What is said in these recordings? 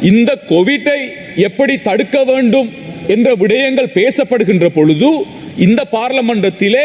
இந்த கோவிட்டை எப்படி தடுக்க வேண்டும் என்ற விடயங்கள் பேசப்படுகின்ற பொழுது இந்த பார்லமெண்டத்திலே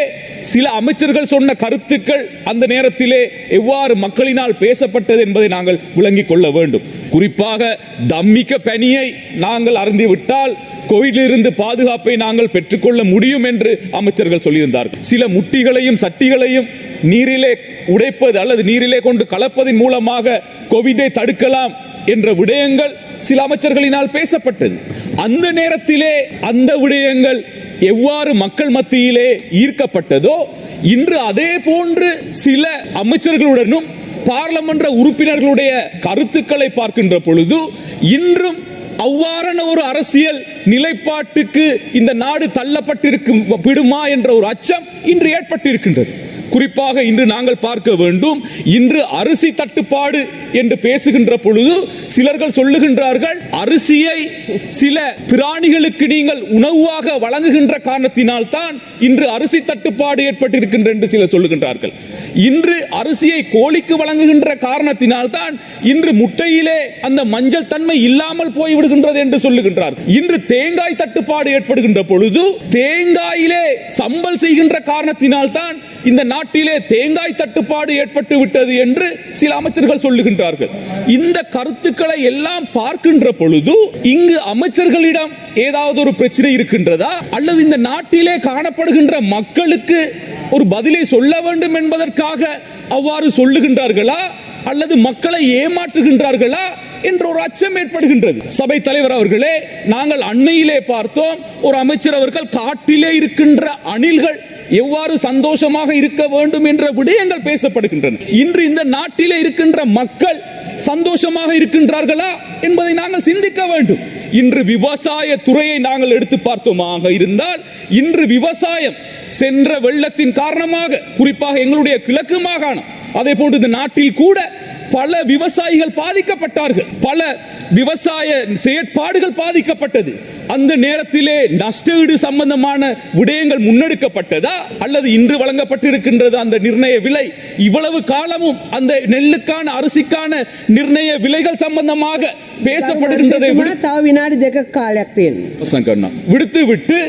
சில அமைச்சர்கள் சொன்ன கருத்துக்கள் அந்த நேரத்திலே எவ்வாறு மக்களினால் பேசப்பட்டது என்பதை நாங்கள் விளங்கிக் கொள்ள வேண்டும். குறிப்பாக தம்மிக்க பனியை நாங்கள் அருந்திவிட்டால் கோவிலிருந்து பாதுகாப்பை நாங்கள் பெற்றுக்கொள்ள முடியும் என்று அமைச்சர்கள் சொல்லியிருந்தார்கள். சில முட்டிகளையும் சட்டிகளையும் நீரிலே உடைப்பது அல்லது நீரிலே கொண்டு கலப்பதன் மூலமாக கோவிட்டை தடுக்கலாம் என்ற விடயங்கள் சில அமைச்சர்களினால் பேசப்பட்டது. அந்த நேரத்திலே அந்த விடயங்கள் எவ்வாறு மக்கள் மத்தியிலே ஈர்க்கப்பட்டதோ இன்று அதே போன்று சில அமைச்சர்களுடனும் பார்லமென்ற உறுப்பினர்களுடைய கருத்துக்களை பார்க்கின்ற பொழுது இன்றும் அவ்வாறான ஒரு அரசியல் நிலைப்பாட்டுக்கு இந்த நாடு தள்ளப்பட்டிருக்கும் விடுமா என்ற ஒரு அச்சம் இன்று ஏற்பட்டிருக்கின்றது. குறிப்பாக இன்று நாங்கள் பார்க்க வேண்டும், இன்று அரிசி தட்டுப்பாடு என்று பேசுகின்ற பொழுது சிலர்கள் சொல்லுகின்றார்கள், அரிசியை சில பிராணிகளுக்கு நீங்கள் உணவாக வழங்குகின்ற காரணத்தினால் தான் இன்று அரிசி தட்டுப்பாடு ஏற்பட்டிருக்கின்ற என்று சிலர் சொல்லுகின்றார்கள். இன்று அரிசியை கோழிக்கு வழங்குகின்ற காரணத்தினால் தான் இன்று முட்டையிலே அந்த மஞ்சள் தன்மை இல்லாமல் போய்விடுகின்றது என்று சொல்லுகின்றார். இன்று தேங்காய் தட்டுப்பாடு ஏற்படுகின்ற பொழுது தேங்காயிலே சம்பல் செய்கின்ற காரணத்தினால் தான் இந்த நாட்டிலே தேங்காய் தட்டுப்பாடு ஏற்பட்டு விட்டது என்று சில அமைச்சர்கள் சொல்லுகின்றார்கள். இந்த கருத்துக்களை எல்லாம் பார்க்கின்ற பொழுது இங்கு அமைச்சர்களிடம் ஏதாவது ஒரு பிரச்சனை இருக்கின்றதா அல்லது இந்த நாட்டிலே காணப்படுகின்ற மக்களுக்கு ஒரு பதிலை சொல்ல வேண்டும் என்பதற்காக அவ்வாறு சொல்லுகின்றார்களா அல்லது மக்களை ஏமாற்றுகின்றார்களா என்ற ஒரு அச்சம் ஏற்படுகின்றது. சபை தலைவர் அவர்களே, நாங்கள் அண்மையிலே பார்த்தோம், ஒரு அமைச்சர் அவர்கள் காட்டிலே இருக்கின்ற அணில்கள் எவ்வாறு சந்தோஷமாக இருக்க வேண்டும் என்ற விடயங்கள் பேசப்படுகின்றன. இன்று இந்த நாட்டிலே இருக்கின்ற மக்கள் சந்தோஷமாக இருக்கின்றார்களா என்பதை நாங்கள் சிந்திக்க வேண்டும். இன்று விவசாய துறையை நாங்கள் எடுத்து பார்த்தோமாக இருந்தால் இன்று விவசாயம் சென்ற வெள்ளத்தின் காரணமாக குறிப்பாக எங்களுடைய கிழக்கு மாகாணம் அதே போன்று இந்த நாட்டில் கூட பல விவசாயிகள் பாதிக்கப்பட்டார்கள், பல விவசாய செயற்பாடுகள் பாதிக்கப்பட்டது. அந்த நேரத்திலே நஷ்டஈடு சம்பந்தமான விடயங்கள் முன்னெடுக்கப்பட்டதா அல்லது இன்று வழங்கப்பட்டிருக்கின்றது அந்த நிர்ணய விலை? இவ்வளவு காலமும் அந்த நெல்லுக்கான அரிசிக்கான நிர்ணய விலைகள் சம்பந்தமாக பேசப்படுகின்றதை விடுத்துவிட்டு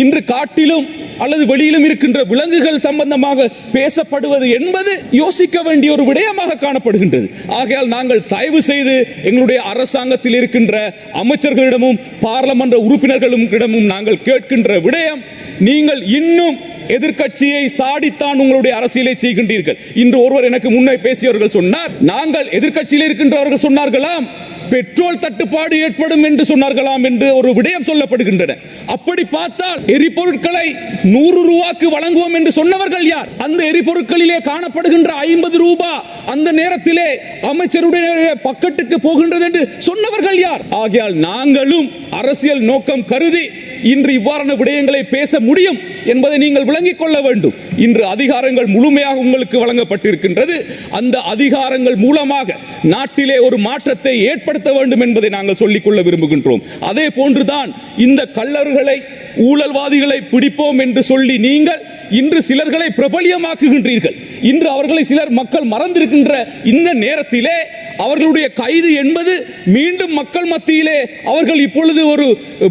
இன்று காட்டிலும் அல்லது வெளியிலும் இருக்கின்ற விலங்குகள் சம்பந்தமாக பேசப்படுவது என்பது யோசிக்க வேண்டிய ஒரு விடயமாக காணப்படுகின்றது. ஆகையால் நாங்கள் தயவு செய்து எங்களுடைய அரசாங்கத்தில் இருக்கின்ற அமைச்சர்களிடமும் பார்லமென்ற உறுப்பினர்களிடமும் நாங்கள் கேட்கின்ற விடயம், நீங்கள் இன்னும் எதிர்க்கட்சியை சாடித்தான் உங்களுடைய அரசியலை செய்கின்றீர்கள். இன்று ஒருவர் எனக்கு முன்னே பேசியவர்கள் சொன்னார், நாங்கள் எதிர்க்கட்சியில் இருக்கின்றவர்கள் சொன்னார்களாம் பெட்ரோல் தட்டுப்பாடு ஏற்படும் என்று சொன்னார்களாம் என்று ஒரு விடயம் சொல்லப்படுகின்றன. அப்படி பார்த்தால் எரிபொருட்களை 100 ரூபாய்க்கு வழங்குவோம் என்று சொன்னவர்கள் யார்? அந்த எரிபொருட்களிலே காணப்படுகின்ற 50 ரூபாய் அந்த நேரத்திலே அமைச்சருடைய பக்கெட்டுக்கு போகின்றது என்று சொன்னவர்கள் யார்? ஆகையால் நாங்களும் அரசியல் நோக்கம் கருதி இன்று இவ்வாறான விடயங்களை பேச முடியும் என்பதை நீங்கள் விளங்கிக் கொள்ள வேண்டும். இன்று அதிகாரங்கள் முழுமையாக உங்களுக்கு வழங்கப்பட்டிருக்கின்றது. அந்த அதிகாரங்கள் மூலமாக நாட்டிலே ஒரு மாற்றத்தை ஏற்படுத்த வேண்டும் என்பதை நாங்கள் சொல்லிக்கொள்ள விரும்புகின்றோம். அதே போன்றுதான் இந்த கள்ளர்களை ஊழல்வாதிகளை பிடிப்போம் என்று சொல்லி நீங்கள் இன்று சிலர்களை பிரபலியமாக்குகின்றீர்கள். இன்று அவர்களை சிலர் மக்கள் மறந்திருக்கின்ற இந்த நேரத்திலே அவர்களுடைய கைது என்பது மீண்டும் மக்கள் மத்தியிலே அவர்கள் இப்பொழுது ஒரு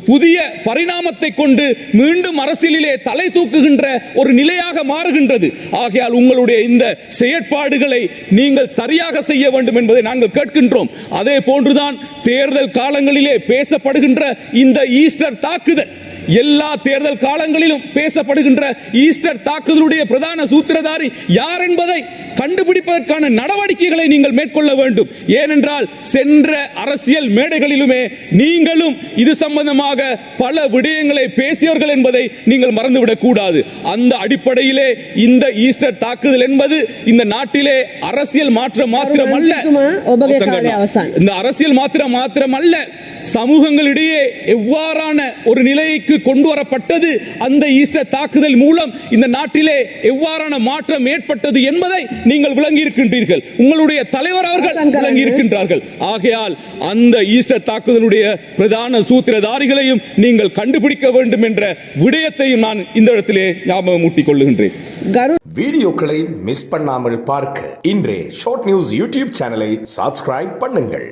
புதிய பரிணாமத்தை கொண்டு மீண்டும் அரசியலிலே தலை தூக்குகின்ற ஒரு நிலையாக மாறுகின்றது. ஆகையால் உங்களுடைய இந்த செயற்பாடுகளை நீங்கள் சரியாக செய்ய வேண்டும் என்பதை நாங்கள் கேட்கின்றோம். அதே போன்றுதான் தேர்தல் காலங்களிலே பேசப்படுகின்ற இந்த ஈஸ்டர் தாக்குதல், எல்லா தேர்தல் காலங்களிலும் பேசப்படுகின்ற ஈஸ்டர் தாக்குதலுடைய பிரதான சூத்திரதாரி யார் என்பதை கண்டுபிடிப்பதற்கான நடவடிக்கைகளை நீங்கள் மேற்கொள்ள வேண்டும். ஏனென்றால் சென்ற அரசியல் மேடைகளிலுமே நீங்களும் இது சம்பந்தமாக பல விடயங்களை பேசியவர்கள் என்பதை நீங்கள் மறந்துவிடக் கூடாது. அந்த அடிப்படையிலே இந்த ஈஸ்டர் தாக்குதல் என்பது இந்த நாட்டிலே அரசியல் மாற்றம் மாத்திரமல்ல, இந்த அரசியல் மாத்திரமல்ல, சமூகங்களிடையே எவ்வாறான ஒரு நிலைக்கு கொண்டு வரப்பட்டது, அந்த ஈஸ்டர் தாக்குதல் மூலம் இந்த நாட்டிலே எவ்வாறான மாற்றம் ஏற்பட்டது என்பதை நீங்கள் விளங்கி இருக்கின்றீர்கள். உங்களுடைய தலைவர் அவர்கள் விளங்கி இருக்கின்றார்கள். ஆகையால் அந்த ஈஸ்டர் தாக்குதலுடைய பிரதான சூத்திரதாரிகளையும் நீங்கள் கண்டுபிடிக்க வேண்டும் என்ற விடயத்தையும் நான் இந்த இடத்திலே ஞாபகம் ஊட்டிக் கொள்ளுகின்றேன். வீடியோக்களை மிஸ் பண்ணாமல் பார்க்க இன்றே ஷார்ட் நியூஸ் யூடியூப் சேனலை சப்ஸ்கிரைப் பண்ணுங்கள்.